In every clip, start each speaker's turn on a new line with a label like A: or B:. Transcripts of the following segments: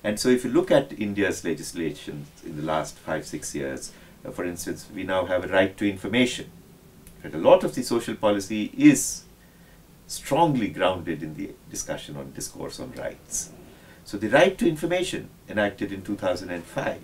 A: And so if you look at India's legislation in the last 5-6 years, for instance, we now have a right to information. But a lot of the social policy is strongly grounded in the discussion on discourse on rights. So the right to information enacted in 2005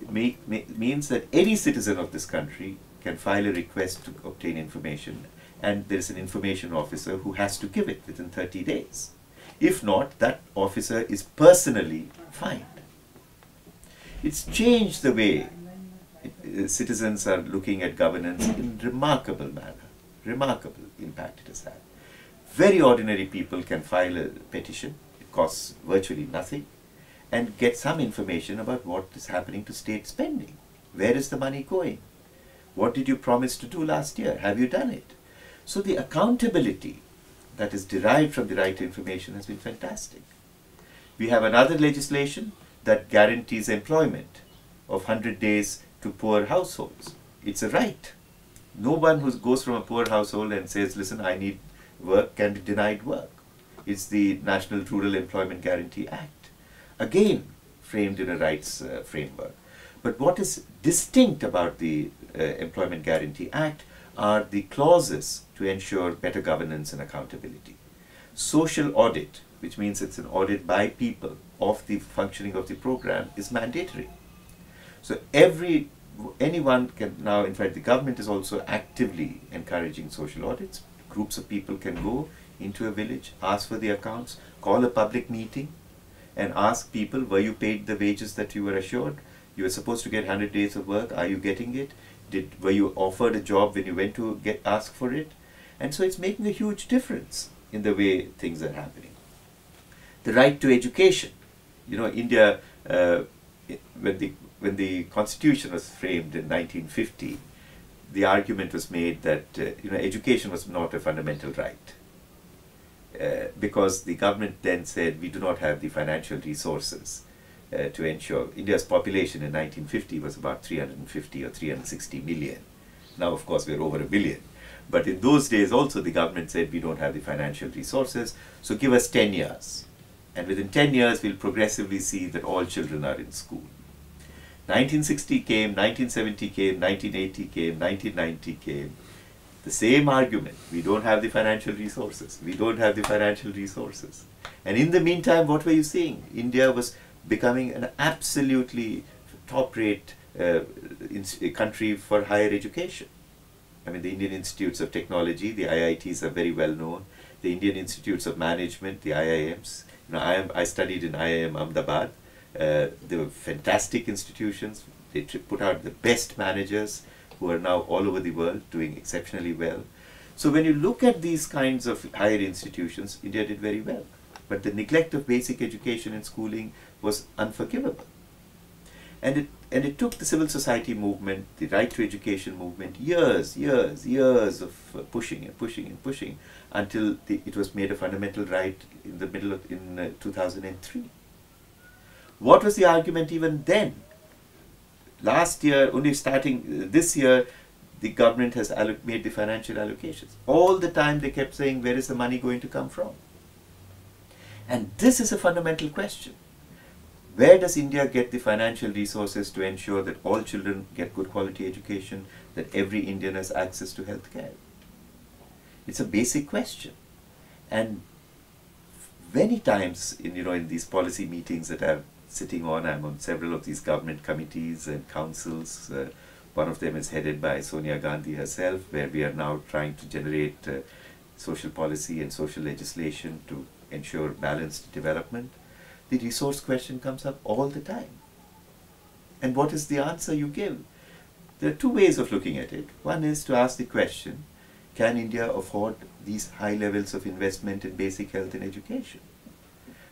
A: means that any citizen of this country can file a request to obtain information, and there is an information officer who has to give it within 30 days. If not, that officer is personally fined. It's changed the way citizens are looking at governance in remarkable manner. Remarkable impact it has had. Very ordinary people can file a petition, it costs virtually nothing, and get some information about what is happening to state spending. Where is the money going? What did you promise to do last year? Have you done it? So the accountability that is derived from the right to information has been fantastic. We have another legislation that guarantees employment of 100 days to poor households. It's a right. No one who goes from a poor household and says, listen, I need work, can be denied work. It's the National Rural Employment Guarantee Act, again framed in a rights framework. But what is distinct about the Employment Guarantee Act are the clauses to ensure better governance and accountability. Social audit, which means it's an audit by people of the functioning of the program, is mandatory. So anyone can now, in fact the government is also actively encouraging social audits. Groups of people can go into a village, ask for the accounts, call a public meeting and ask people, were you paid the wages that you were assured? You were supposed to get 100 days of work, are you getting it? Were you offered a job when you went to ask for it? And so it's making a huge difference in the way things are happening. The right to education. You know, India, when the constitution was framed in 1950, the argument was made that education was not a fundamental right, because the government then said we do not have the financial resources to ensure. India's population in 1950 was about 350 or 360 million. Now, of course, we're over 1 billion. But in those days also the government said we don't have the financial resources, so give us 10 years. And within 10 years we'll progressively see that all children are in school. 1960 came, 1970 came, 1980 came, 1990 came. The same argument, we don't have the financial resources, we don't have the financial resources. And in the meantime, what were you seeing? India was becoming an absolutely top-rate country for higher education. I mean, the Indian Institutes of Technology, the IITs are very well known. The Indian Institutes of Management, the IIMs. I studied in IIM Ahmedabad. They were fantastic institutions. They put out the best managers who are now all over the world doing exceptionally well. So when you look at these kinds of higher institutions, India did very well. But the neglect of basic education and schooling was unforgivable. And it took the civil society movement, the right to education movement, years of pushing and pushing and pushing until it was made a fundamental right in the middle of 2003. What was the argument even then? Last year, only starting this year, the government has made the financial allocations. All the time they kept saying, where is the money going to come from? And this is a fundamental question. Where does India get the financial resources to ensure that all children get good quality education, that every Indian has access to health care? It's a basic question. And many times in these policy meetings that I'm sitting on, I'm on several of these government committees and councils. One of them is headed by Sonia Gandhi herself, where we are now trying to generate social policy and social legislation to ensure balanced development. The resource question comes up all the time. And what is the answer you give? There are two ways of looking at it. One is to ask the question, can India afford these high levels of investment in basic health and education?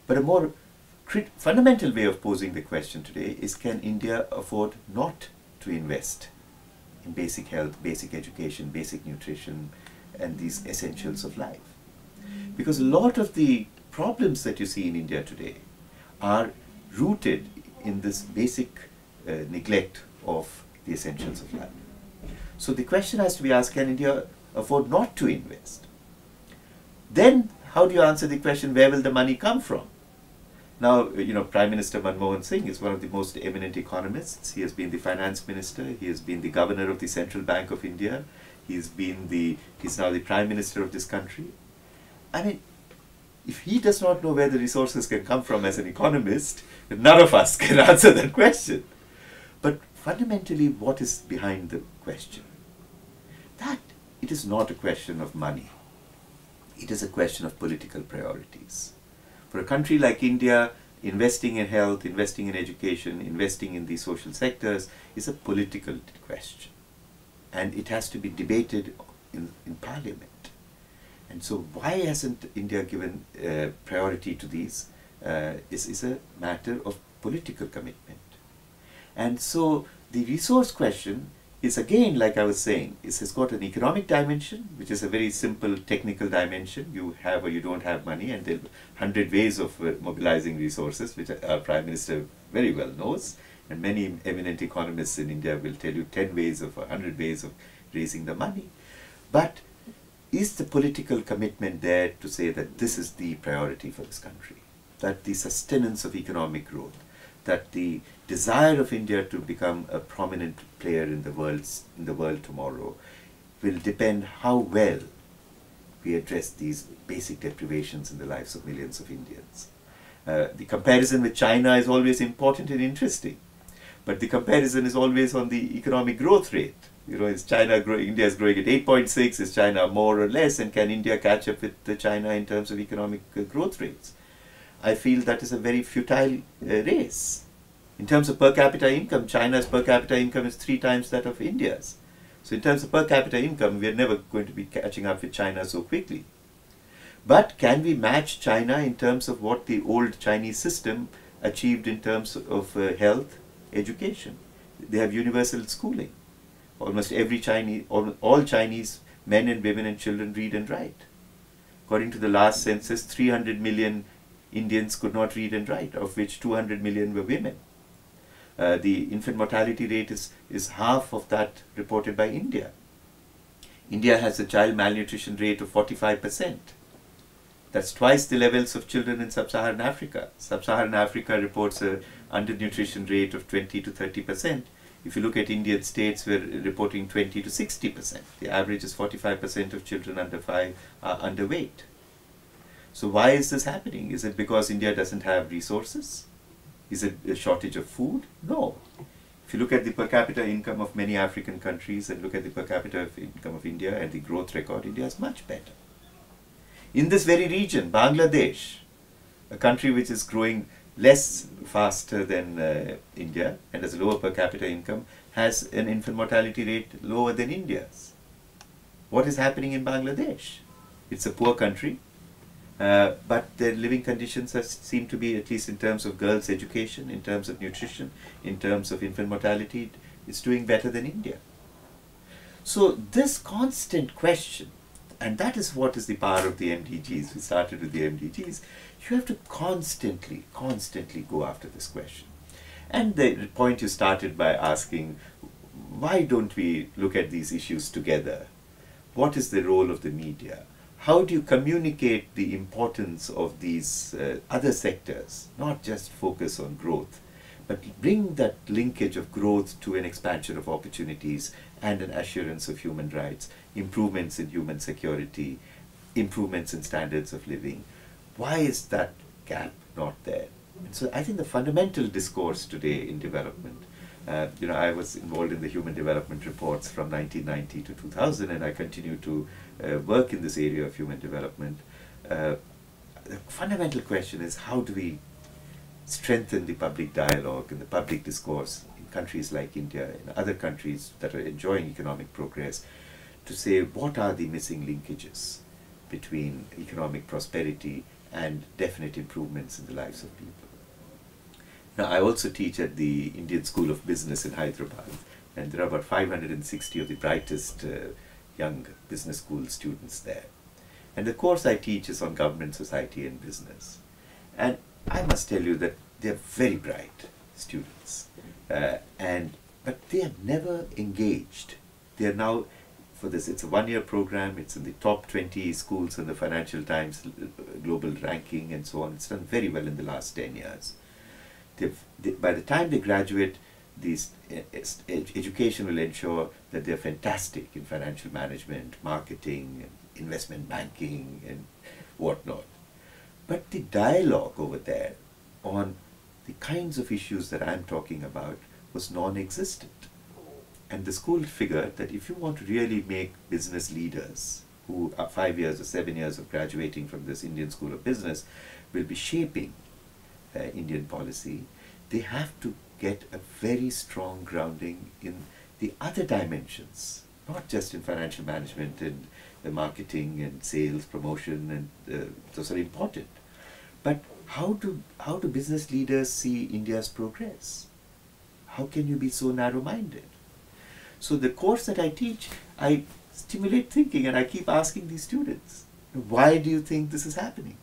A: But a more fundamental way of posing the question today is, can India afford not to invest in basic health, basic education, basic nutrition, and these essentials of life? Because a lot of the problems that you see in India today are rooted in this basic neglect of the essentials of life. So the question has to be asked, can India afford not to invest? Then how do you answer the question, where will the money come from? Now, Prime Minister Manmohan Singh is one of the most eminent economists. He has been the finance minister. He has been the governor of the Central Bank of India. He's now the Prime Minister of this country. I mean, if he does not know where the resources can come from as an economist, none of us can answer that question. But fundamentally, what is behind the question? That it is not a question of money. It is a question of political priorities. For a country like India, investing in health, investing in education, investing in the social sectors is a political question. And it has to be debated in Parliament. And so why hasn't India given priority to these is a matter of political commitment. And so the resource question is, again, like I was saying, it has got an economic dimension, which is a very simple technical dimension. You have or you don't have money, and there are 100 ways of mobilizing resources, which our Prime Minister very well knows. And many eminent economists in India will tell you 10 ways of 100 ways of raising the money. But is the political commitment there to say that this is the priority for this country? That the sustenance of economic growth, that the desire of India to become a prominent player in the world tomorrow will depend how well we address these basic deprivations in the lives of millions of Indians. The comparison with China is always important and interesting, but the comparison is always on the economic growth rate. Is China growing? India is growing at 8.6. Is China more or less? And can India catch up with China in terms of economic growth rates? I feel that is a very futile race. In terms of per capita income, China's per capita income is 3 times that of India's. So in terms of per capita income, we are never going to be catching up with China so quickly. But can we match China in terms of what the old Chinese system achieved in terms of health, education? They have universal schooling. Almost every Chinese, all Chinese men and women and children read and write. According to the last census, 300 million Indians could not read and write, of which 200 million were women. The infant mortality rate is half of that reported by India. India has a child malnutrition rate of 45%. That's twice the levels of children in sub-Saharan Africa. Sub-Saharan Africa reports a undernutrition rate of 20 to 30%. If you look at Indian states, we're reporting 20 to 60%. The average is 45% of children under 5 are underweight. So why is this happening? Is it because India doesn't have resources? Is it a shortage of food? No. If you look at the per capita income of many African countries and look at the per capita income of India and the growth record, India is much better. In this very region, Bangladesh, a country which is growing less faster than India and has a lower per capita income, has an infant mortality rate lower than India's. What is happening in Bangladesh? It's a poor country, but their living conditions seem to be, at least in terms of girls' education, in terms of nutrition, in terms of infant mortality, it's doing better than India. So this constant question, and that is what is the power of the MDGs. We started with the MDGs. You have to constantly go after this question. And the point you started by asking, why don't we look at these issues together? What is the role of the media? How do you communicate the importance of these other sectors, not just focus on growth, but bring that linkage of growth to an expansion of opportunities and an assurance of human rights, improvements in human security, improvements in standards of living. Why is that gap not there? And so I think the fundamental discourse today in development, I was involved in the human development reports from 1990 to 2000, and I continue to work in this area of human development. The fundamental question is, how do we strengthen the public dialogue and the public discourse in countries like India, in other countries that are enjoying economic progress, to say what are the missing linkages between economic prosperity and definite improvements in the lives of people. Now, I also teach at the Indian School of Business in Hyderabad, and there are about 560 of the brightest young business school students there. And the course I teach is on government, society and business. And I must tell you that they're very bright students, but they are never engaged. They are now for this. It's a one-year program. It's in the top 20 schools in the Financial Times global ranking and so on. It's done very well in the last 10 years. By the time they graduate, education will ensure that they're fantastic in financial management, marketing, and investment banking, and whatnot. But the dialogue over there on the kinds of issues that I'm talking about was non-existent. And the school figured that if you want to really make business leaders who are 5 years or 7 years of graduating from this Indian School of Business will be shaping Indian policy, they have to get a very strong grounding in the other dimensions, not just in financial management and marketing and sales, promotion, and those are important. But how do business leaders see India's progress? How can you be so narrow-minded? So the course that I teach, I stimulate thinking, and I keep asking these students, why do you think this is happening?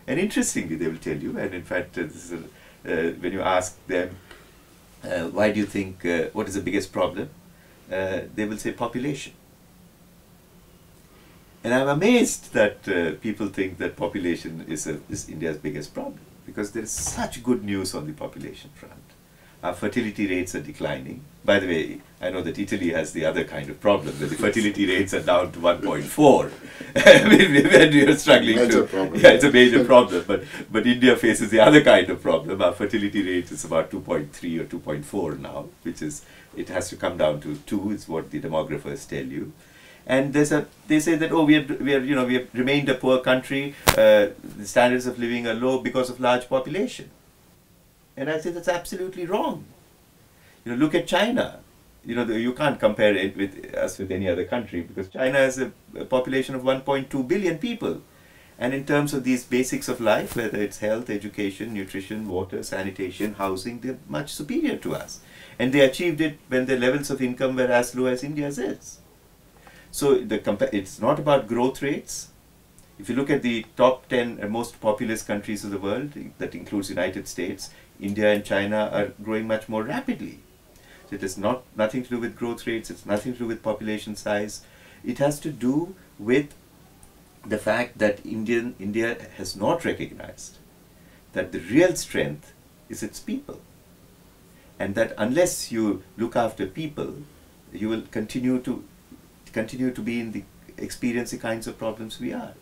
A: And interestingly, they will tell you, and in fact, this is when you ask them, why do you think, what is the biggest problem? They will say population. And I'm amazed that people think that population is India's biggest problem, because there is such good news on the population front. Our fertility rates are declining. By the way, I know that Italy has the other kind of problem, that the fertility rates are down to 1.4. I mean, we are struggling
B: major problem.
A: Yeah, it's a major problem, but India faces the other kind of problem. Our fertility rate is about 2.3 or 2.4 now, which is, it has to come down to 2, is what the demographers tell you. And they say that, oh, we have remained a poor country, the standards of living are low because of large population. And I say that's absolutely wrong. Look at China. You can't compare it with us with any other country, because China has a population of 1.2 billion people. And in terms of these basics of life, whether it's health, education, nutrition, water, sanitation, housing, they're much superior to us. And they achieved it when their levels of income were as low as India's is. So it's not about growth rates. If you look at the top 10 most populous countries of the world, that includes United States, India and China are growing much more rapidly. So it has nothing to do with growth rates, it's nothing to do with population size. It has to do with the fact that India has not recognized that the real strength is its people. And that unless you look after people, you will continue to be experience the kinds of problems we are.